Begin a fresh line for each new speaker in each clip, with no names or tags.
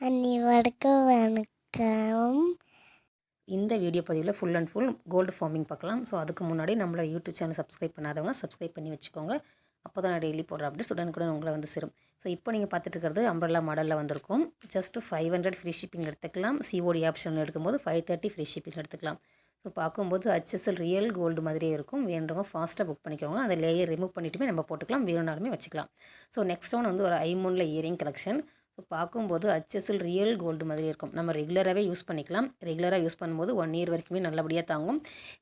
அனைவருக்கும் வணக்கம்.
இந்த வீடியோ பதிவில் full and full gold forming பார்க்கலாம். ஸோ அதுக்கு முன்னாடி நம்மளோட யூடியூப் சேனல் சப்ஸ்கிரைப் பண்ணாதவங்க சப்ஸ்கிரைப் பண்ணி வச்சுக்கோங்க. அப்போ தான் நான் டெய்லி போடுற அப்டேட்ஸ் உடனுக்குடன் உங்களை வந்து சேரும். ஸோ இப்போ நீங்கள் பார்த்துட்டு இருக்கிறது அம்பர்லா மாடலில் வந்திருக்கும். ஜஸ்ட் 500 ஃப்ரீ ஷிப்பிங் எடுத்துக்கலாம். சிஓடி ஆப்ஷன் எடுக்கும்போது 530 ஃப்ரீ ஷிப்பிங் எடுத்துக்கலாம். ஸோ பார்க்கும்போது HSL ரியல் கோல்டு மாதிரியே இருக்கும். வேணுறவங்க ஃபாஸ்ட்டாக புக் பண்ணிக்கோங்க. அந்த லேயர் ரிமூவ் பண்ணிவிட்டுமே நம்ம போட்டுக்கலாம், வேணுனாலுமே வச்சுக்கலாம். ஸோ நெக்ஸ்ட் ஒன் வந்து ஒரு ஐமூனில் இயரிங் கலெக்ஷன். ஸோ பார்க்கும்போது HSL ரியல் கோல்டு மாதிரி இருக்கும். நம்ம ரெகுலராகவே யூஸ் பண்ணிக்கலாம். ரெகுலராக யூஸ் பண்ணும்போது 1 இயர் வரைக்குமே நல்லபடியாக தாங்கும்.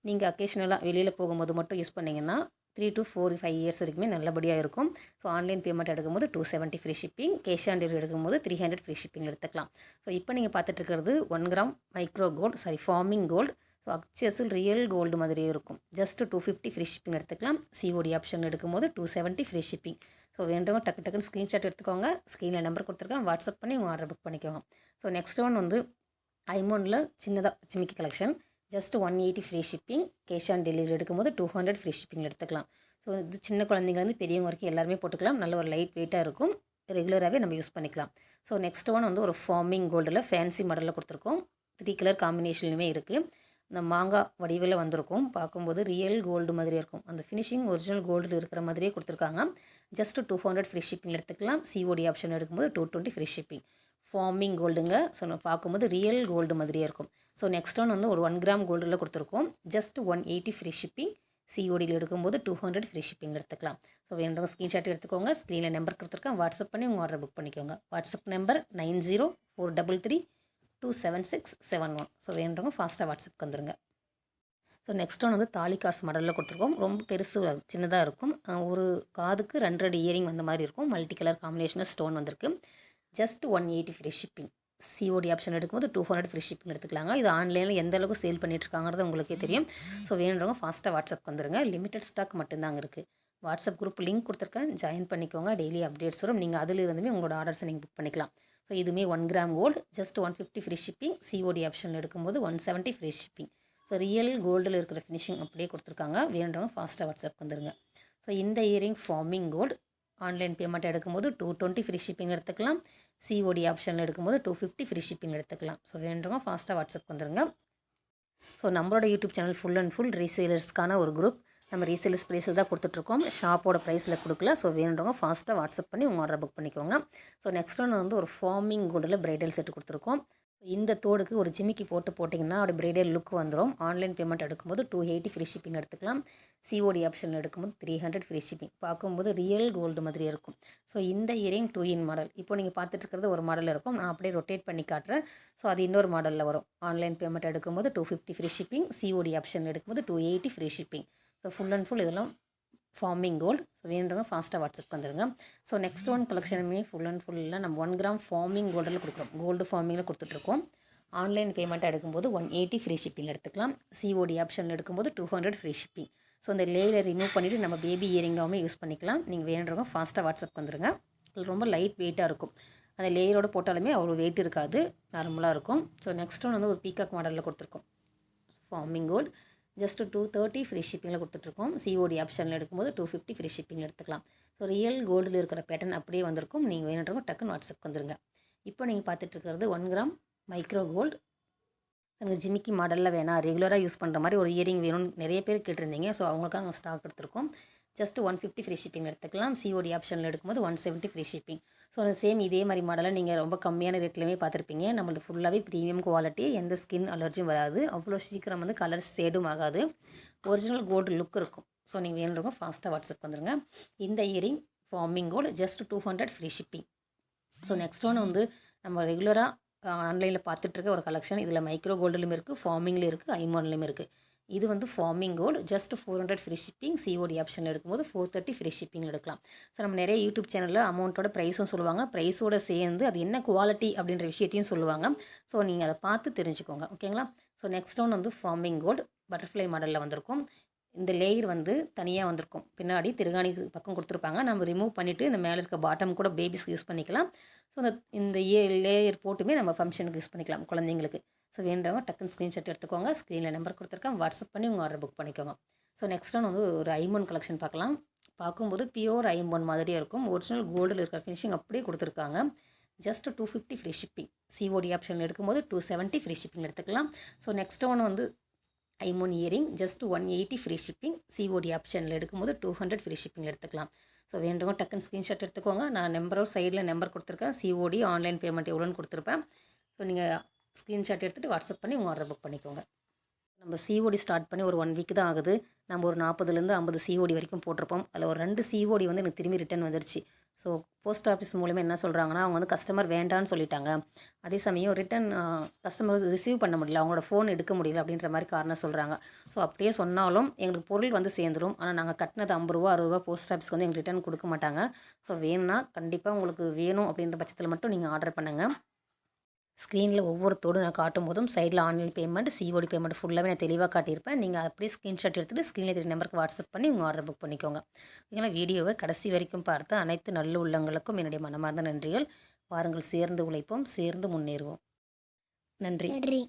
நீங்கள் அக்கேஷனலாக வெளியில் போகும்போது மட்டும் யூஸ் பண்ணிங்கன்னா 3 to 4 5 இயர்ஸ் வரைக்குமே நல்லபடியாக இருக்கும். ஸோ ஆன்லைன் பேமெண்ட் எடுக்கும்போது 270 free shipping, cash on delivery எடுக்கும்போது 300 ஃப்ரீ ஷிப்பிங் எடுத்துக்கலாம். ஸோ இப்போ நீங்கள் பார்த்துட்டு இருக்கிறது 1 gram micro gold forming gold. So HSL real gold மாதிரியே இருக்கும். ஜஸ்ட் 250 ஃப்ரீ ஷிப்பிங் எடுத்துக்கலாம். சிஓடி ஆப்ஷன் எடுக்கும்போது 270 ஃப்ரீ ஷிப்பிங். ஸோ வேண்டவங்க டக்குன்னு ஸ்க்ரீன்ஷாட் எடுத்துக்கோங்க. ஸ்க்ரீனில் நம்பர் கொடுத்துருக்கேன், வாட்ஸ்அப் பண்ணி உங்கள் ஆர்டர் புக் பண்ணிக்கோங்க. ஸோ நெக்ஸ்ட் ஒன் வந்து ஐமோனில் சின்னதாக ஜிமிக்கி collection. Just 180 free shipping, cash on delivery எடுக்கும்போது 200 ஃப்ரீ ஷிப்பிங் எடுத்துக்கலாம். ஸோ இது சின்ன குழந்தைங்கலேருந்து பெரியவங்க வரைக்கும் எல்லாருமே போட்டுக்கலாம். நல்ல ஒரு லைட் வெயிட்டாக இருக்கும். ரெகுலராகவே நம்ம யூஸ் பண்ணிக்கலாம். ஸோ நெக்ஸ்ட் ஒன் வந்து ஒரு ஃபார்மிங் கோல்டில் ஃபேன்சி மாடலில் கொடுத்துருக்கோம். 3 கலர் காம்பினேஷன்லையுமே இருக்குது. இந்த மாங்காய் வடிவில் வந்திருக்கும். பார்க்கும்போது ரியல் கோல்டு மாதிரியே இருக்கும். அந்த ஃபினிஷிங் ஒரிஜினல் கோல்டில் இருக்கிற மாதிரியே கொடுத்துருக்காங்க. ஜஸ்ட் 200 ஃப்ரீ ஷிப்பிங் எடுத்துக்கலாம். சிஓடி ஆப்ஷன் எடுக்கும்போது 220 ஃப்ரீ ஷிப்பிங். ஃபார்மிங் கோல்டுங்க. ஸோ நம்ம பார்க்கும்போது ரியல் கோல்டு மாதிரியே இருக்கும். ஸோ நெக்ஸ்ட் ஒன் வந்து ஒரு 1 கிராம் கோல்டில் கொடுத்துருக்கோம். ஜஸ்ட் 180 ஃப்ரீ ஷிப்பிங், சிஓடியில் எடுக்கும்போது 200 ஃப்ரீ ஷிப்பிங் எடுத்துக்கலாம். ஸோ வேண்டவங்க ஸ்க்ரீன்ஷாட் எடுத்துக்கோங்க. ஸ்க்ரீனில் நம்பர் கொடுத்துருக்கேன், வாட்ஸ்அப் பண்ணி உங்கள் ஆர்டர் புக் பண்ணிக்கோங்க. WhatsApp number 9043327671. ஸோ வேண்டவங்க ஃபாஸ்ட்டாக வாட்ஸ்அப்க்கு வந்துருங்க. ஸோ நெக்ஸ்ட் ஒன் வந்து தாலிகாஸ் மாடலில் கொடுத்துருக்கோம். ரொம்ப பெருசு சின்னதாக இருக்கும். ஒரு காதுக்கு 2 இயரிங் வந்த மாதிரி இருக்கும். மல்டி கலர் காம்பினேஷனில் ஸ்டோன் வந்திருக்கு. Just 180 free shipping. COD option எடுக்கும்போது 200 ஃப்ரீ ஷிப்பிங் எடுத்துக்கலாங்க. இது ஆன்லைனில் எந்த அளவுக்கு சேல் பண்ணிட்டுருக்காங்கிறது உங்களுக்கே தெரியும். ஸோ வேணுன்றவங்க ஃபாஸ்ட்டாக வாட்ஸ்அப் வந்துருங்க. லிமிட்டட் ஸ்டாக் மட்டும்தாங்க இருக்குது. வாட்ஸ்அப் குரூப் லிங்க் கொடுத்துருக்கேன், ஜாயின் பண்ணிக்கோங்க. டெய்லி அப்டேட்ஸ் வரும். நீங்கள் அதில் இருந்துமே உங்களோட ஆர்டர்ஸை நீங்கள் புக் பண்ணிக்கலாம். ஸோ இதுவுமே 1 gram gold, just 150 free shipping. COD option எடுக்கும்போது 170 ஃப்ரீ ஷிப்பிங். ஸோ ரியல் கோல்டில் இருக்கிற ஃபினிஷிங் அப்படியே கொடுத்துருக்காங்க. வேணுன்றவங்க ஃபாஸ்ட்டாக வாட்ஸ்அப் வந்துருங்க. ஸோ இந்த earring forming gold. Online payment எடுக்கும்போது 220 ஃப்ரீ ஷிப்பிங் எடுத்துக்கலாம். சிஓடி ஆப்ஷன் எடுக்கும்போது 250 ஃப்ரீ ஷிப்பிங் எடுத்துக்கலாம். ஸோ வேணுறவங்க ஃபாஸ்ட்டாக வாட்ஸ்அப் வந்துருங்க. ஸோ நம்மளோட YouTube channel full and full ரீசேலர்ஸ்க்கான ஒரு குரூப். நம்ம ரீசேலர்ஸ் ப்ரைஸில் தான் கொடுத்துட்ருக்கோம், ஷாப்போட ப்ரைஸில் கொடுக்கல. ஸோ வேணுறவங்க ஃபாஸ்ட்டாக வாட்ஸ்அப் பண்ணி உங்கள் ஆர்டர் புக் பண்ணிக்கோங்க. ஸோ நெக்ஸ்ட் ஒன்று வந்து ஒரு ஃபார்மிங் கோல்டில் பிரைடல் செட்டு கொடுத்துருக்கோம். இந்த தோடுக்கு ஒரு ஜிமிக்கி போட்டிங்கன்னா அப்படி பிரைடல் லுக் வந்துடும். ஆன்லைன் பேமெண்ட் எடுக்கும்போது 280 ஃப்ரீ ஷிப்பிங் எடுத்துக்கலாம். சிஓடி ஆப்ஷன் எடுக்கும்போது 300 ஃப்ரீ ஷிப்பிங். பார்க்கும்போது ரியல் கோல்டு மாதிரி இருக்கும். ஸோ இந்த இயரிங் 2 in மாடல். இப்போ நீங்கள் பார்த்துட்டு இருக்கிறது ஒரு மாடல் இருக்கும். நான் அப்படியே ரொட்டேட் பண்ணி காட்டுறேன். ஸோ அது இன்னொரு மாடலில் வரும். ஆன்லைன் பேமெண்ட் எடுக்கும்போது 250 ஃப்ரீ ஷிப்பிங், சிஓடி ஆப்ஷன் எடுக்கும்போது 280 free shipping. So full and full இதெல்லாம் ஃபார்மிங் கோல்டு. ஸோ வேணுறவங்க ஃபாஸ்ட்டாக வாட்ஸ்அப் வந்துடுங்க. ஸோ நெக்ஸ்ட் ஒன் கலெக்ஷனுமே ஃபுல் அண்ட் ஃபுல்லாக நம்ம 1 கிராம் ஃபார்மிங் கோல்டில் கொடுக்குறோம். கோல்டு ஃபார்மிங்கில் கொடுத்துட்ருக்கோம். ஆன்லைன் பேமெண்ட் எடுக்கும்போது 180 ஃப்ரீ ஷிப்பிங் எடுத்துக்கலாம். சிஓடி ஆப்ஷன் எடுக்கும்போது 200 ஃப்ரீ ஷிப்பிங். ஸோ இந்த லேயரை ரிமூவ் பண்ணிவிட்டு நம்ம பேபி இயரிங்காகவுமே யூஸ் பண்ணிக்கலாம். நீங்கள் வேணுறவங்க ஃபாஸ்ட்டாக வாட்ஸ்அப் வந்துடுங்க. இது ரொம்ப லைட் வெயிட்டாக இருக்கும். அந்த லேயரோடு போட்டாலுமே அவ்வளோ வெயிட் இருக்காது, நார்மலாக இருக்கும். ஸோ நெக்ஸ்ட் ஒன் வந்து ஒரு பீகாக் மாடலில் கொடுத்துருக்கோம். Forming gold. ஜஸ்ட் 230 ஃப்ரீ ஷிப்பிங்கில் கொடுத்துட்ருக்கோம். சிஓடி ஆப்ஷனில் எடுக்கும்போது 250 ஃப்ரீ ஷிப்பிங் எடுத்துக்கலாம். ஸோ ரியல் கோல்டில் இருக்கிற பேட்டர்ன் அப்படியே வந்திருக்கும். நீங்கள் வேணுன்றவங்க டக்குன்னு வாட்ஸ்அப் வந்துருங்க. இப்போ நீங்கள் பார்த்துட்ருக்கிறது 1 கிராம் மைக்ரோ கோல்டு. எனக்கு ஜிமிக்கி மாடலில் வேணாம், ரெகுலராக யூஸ் பண்ணுற மாதிரி ஒரு இயரிங் வேணும்னு நிறைய பேர் கேட்டிருந்தீங்க. ஸோ அவங்களுக்காக நாங்கள் ஸ்டாக் எடுத்துருக்கோம். ஜஸ்ட் 150 ஃப்ரீ ஷிப்பிங் எடுத்துக்கலாம். சிஓடி ஆப்ஷனில் எடுக்கும்போது 170 ஃப்ரீ ஷிப்பிங். ஸோ அந்த சேம் இதே மாதிரி மாடலை நீங்கள் ரொம்ப கம்மியான ரேட்லேயுமே பார்த்துருப்பீங்க. நம்மளது ஃபுல்லாகவே ப்ரீமியம் குவாலிட்டி, எந்த ஸ்கின் அலர்ஜியும் வராது. அவ்வளோ சீக்கிரம் வந்து கலர் ஷேடும் ஆகாது. ஒரிஜினல் கோல்டு லுக் இருக்கும். ஸோ நீங்கள் வேணுறவங்க ஃபாஸ்ட்டாக வாட்ஸ்அப் வந்துடுங்க. இந்த earring forming gold just 200 free shipping. So next ஒன்று வந்து நம்ம ரெகுலராக ஆன்லைனில் பார்த்துட்ருக்க ஒரு கலெக்ஷன். இதில் மைக்ரோ கோல்டுலையும் இருக்குது, ஃபார்மிங்லேயும் இருக்குது, ஐமான்லேயும் இருக்குது. இது வந்து forming gold. Just 400 free shipping. COD option எடுக்கும்போது 430 ஃப்ரீ ஷிப்பிங் எடுக்கலாம். ஸோ நம்ம நிறைய யூடியூப் சேனலில் அமௌண்ட்டோட ப்ரைஸும் சொல்லுவாங்க, ப்ரைஸோடு சேர்ந்து அது என்ன குவாலிட்டி அப்படின்ற விஷயத்தையும் சொல்லுவாங்க. ஸோ நீங்கள் அதை பார்த்து தெரிஞ்சுக்கோங்க, ஓகேங்களா. ஸோ நெக்ஸ்ட் ஒன் வந்து ஃபார்மிங் கோல்டு பட்டர்ஃப்ளை மாடலில் வந்திருக்கும். இந்த லேயர் வந்து தனியாக வந்திருக்கும். பின்னாடி திருகாணி பக்கம் கொடுத்துருப்பாங்க. நம்ம ரிமூவ் பண்ணிவிட்டு இந்த மேலே இருக்க பாட்டம் கூட பேபிஸ்க்கு யூஸ் பண்ணிக்கலாம். ஸோ இந்த லேயர் போட்டுமே நம்ம ஃபங்க்ஷனுக்கு யூஸ் பண்ணிக்கலாம், குழந்தைங்களுக்கு. ஸோ வேண்டவங்க டக்குன்னு ஸ்க்ரீன்ஷாட் எடுத்துக்கோங்க. ஸ்க்ரீனில் நம்பர் கொடுத்துருக்கேன், வாட்ஸ்அப் பண்ணி உங்கள் ஆர்டர் புக் பண்ணிக்கோங்க. ஸோ நெக்ஸ்ட் ஒன் வந்து ஒரு ஐமோன் கலெக்ஷன் பார்க்கலாம். பார்க்கும்போது பியூர் ஐமோன் மாதிரியே இருக்கும். ஒரிஜினல் கோல்டில் இருக்கிற ஃபினிஷிங் அப்படியே கொடுத்துருக்காங்க. Just 250 free shipping. சிஓடி ஆப்ஷனில் எடுக்கும்போது 270 ஃப்ரீ ஷிப்பிங் எடுத்துக்கலாம். ஸோ நெக்ஸ்ட் ஒன் வந்து ஐமோன் earring just 180 free shipping. COD ஆப்ஷனில் எடுக்கும்போது 200 ஃப்ரீ ஷிப்பிங் எடுத்துக்கலாம். ஸோ வேண்டவங்க டக்குன்னு ஸ்க்ரீன்ஷாட் எடுத்துக்கோங்க. நான் சைடில் நம்பர் கொடுத்துருக்கேன். சிஓடி ஆன்லைன் பேமெண்ட் எவ்வளோன்னு கொடுத்துருப்பேன். ஸோ நீங்கள் ஸ்க்ரீன்ஷாட் எடுத்துகிட்டு வாட்ஸ்அப் பண்ணி உங்கள் ஆர்டர் புக் பண்ணிக்கோங்க. நம்ம சிஓடி ஸ்டார்ட் பண்ணி ஒரு 1 வீக் தான் ஆகுது. நம்ம ஒரு 40லேருந்து 50 சிஓடி வரைக்கும் போட்டிருப்போம். அதில் ஒரு 2 சிஓடி வந்து எனக்கு திரும்பி ரிட்டன் வந்துருச்சு. ஸோ போஸ்ட் ஆஃபீஸ் மூலமாக என்ன சொல்கிறாங்கன்னா, அவங்க வந்து கஸ்டமர் வேண்டான்னு சொல்லிட்டாங்க. அதே சமயம் ரிட்டன் கஸ்டமர் ரிசீவ் பண்ண முடியல, அவங்களோட ஃபோன் எடுக்க முடியல அப்படின்ற மாதிரி காரணம் சொல்கிறாங்க. ஸோ அப்படியே சொன்னாலும் எங்களுக்கு பொருள் வந்து சேர்ந்துடும். ஆனால் நாங்கள் கட்டினது 50 ரூபா 60 ரூபா போஸ்ட் ஆஃபீஸ்க்கு வந்து எங்களுக்கு ரிட்டன் கொடுக்க மாட்டாங்க. ஸோ வேணும்னா கண்டிப்பாக உங்களுக்கு வேணும் அப்படின்ற பட்சத்தில் மட்டும் நீங்கள் ஆர்டர் பண்ணுங்கள். ஸ்க்ரீனில் ஒவ்வொருத்தோடு நான் காட்டும் போதும் சைடில் ஆன்லைன் பேமெண்ட், சிஓடி பேமெண்ட் ஃபுல்லாகவே நான் தெளிவாக காட்டியிருப்பேன். நீங்கள் அப்படியே ஸ்க்ரீன்ஷாட் எடுத்துகிட்டு ஸ்க்ரீனில் தெரிய நம்பருக்கு வாட்ஸ்அப் பண்ணி உங்கள் ஆர்டர் புக் பண்ணிக்கோங்க. ஓகேங்களா? வீடியோவை கடைசி வரைக்கும் பார்த்த அனைத்து நல்ல உள்ளங்களுக்கும் என்னுடைய மனமார்ந்த நன்றிகள். வாருங்கள், சேர்ந்து உழைப்போம், சேர்ந்து முன்னேறுவோம். நன்றி.
நன்றி.